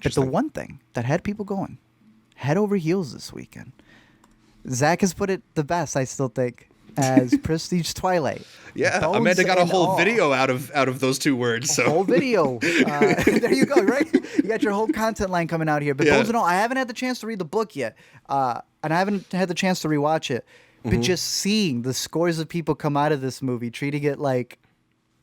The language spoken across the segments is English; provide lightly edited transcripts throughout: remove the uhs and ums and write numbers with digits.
But the one thing that had people going head over heels this weekend, Zach has put it the best, I still think, as Prestige Twilight. Yeah, Bones Amanda got a whole all. video out of those two words. So. A whole video. There you go, right? You got your whole content line coming out here. But Bones and all, I haven't had the chance to read the book yet. And I haven't had the chance to rewatch it. But just seeing the scores of people come out of this movie, treating it like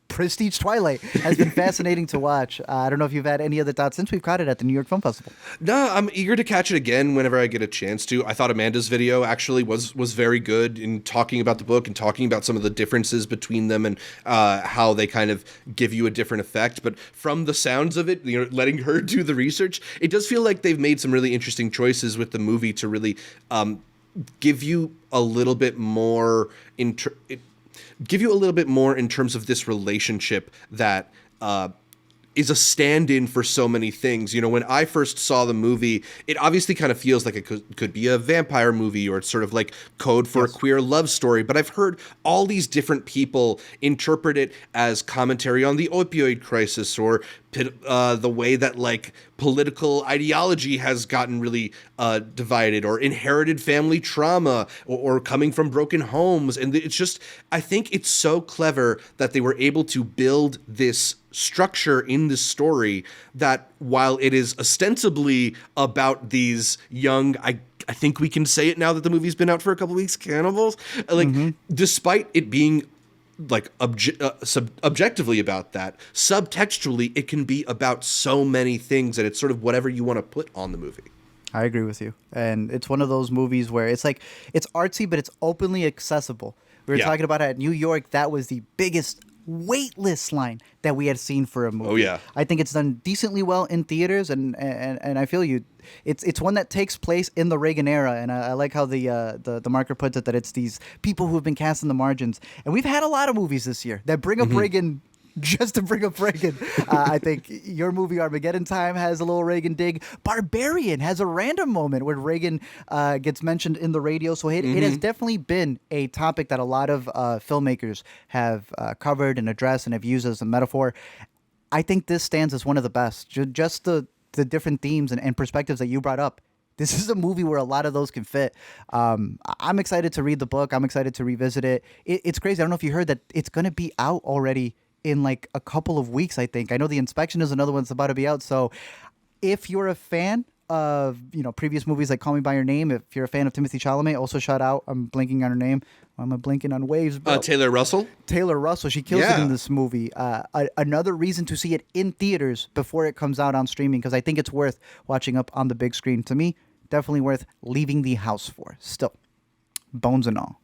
Prestige Twilight, has been fascinating to watch. I don't know if you've had any other thoughts since we've caught it at the New York Film Festival. No, I'm eager to catch it again whenever I get a chance to. I thought Amanda's video actually was very good in talking about the book and talking about some of the differences between them and how they kind of give you a different effect. But from the sounds of it, letting her do the research, it does feel like they've made some really interesting choices with the movie to really give you a little bit more in terms of this relationship that is a stand-in for so many things. When I first saw the movie, it obviously kind of feels like it could be a vampire movie, or it's sort of like code for a queer love story. But I've heard all these different people interpret it as commentary on the opioid crisis, or the way that like political ideology has gotten really divided, or inherited family trauma, or coming from broken homes. And it's just, I think it's so clever that they were able to build this structure in this story that, while it is ostensibly about these young, I think we can say it now that the movie's been out for a couple weeks, cannibals, despite it being like objectively about that, subtextually it can be about so many things, and it's sort of whatever you want to put on the movie. I agree with you. And it's one of those movies where it's like, it's artsy, but it's openly accessible. We were talking about it at New York. That was the biggest waitlist line that we had seen for a movie. Oh yeah. I think it's done decently well in theaters, and I feel you. It's one that takes place in the Reagan era, and I like how the marker puts it, that it's these people who have been cast in the margins. And we've had a lot of movies this year that bring up Reagan just to bring up Reagan. I think your movie Armageddon Time has a little Reagan dig. Barbarian has a random moment where Reagan gets mentioned in the radio. So it has definitely been a topic that a lot of filmmakers have covered and addressed and have used as a metaphor. I think this stands as one of the best. Just the different themes and perspectives that you brought up. This is a movie where a lot of those can fit. I'm excited to read the book. I'm excited to revisit it. It's crazy. I don't know if you heard that it's going to be out already in like a couple of weeks, I think. I know The Inspection is another one that's about to be out. So if you're a fan of, previous movies like Call Me By Your Name, if you're a fan of Timothée Chalamet, also shout out, I'm blinking on her name. I'm blinking on waves, bro. Taylor Russell? Taylor Russell. She kills it in this movie. Another reason to see it in theaters before it comes out on streaming, because I think it's worth watching up on the big screen. To me, definitely worth leaving the house for. Still, Bones and All.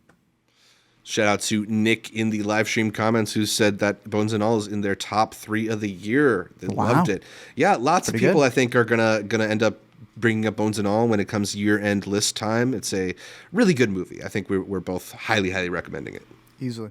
Shout out to Nick in the live stream comments, who said that Bones and All is in their top 3 of the year. They loved it. Yeah, lots of people, I think, are gonna end up bringing up Bones and All when it comes year-end list time. It's a really good movie. I think we're both highly, highly recommending it. Easily.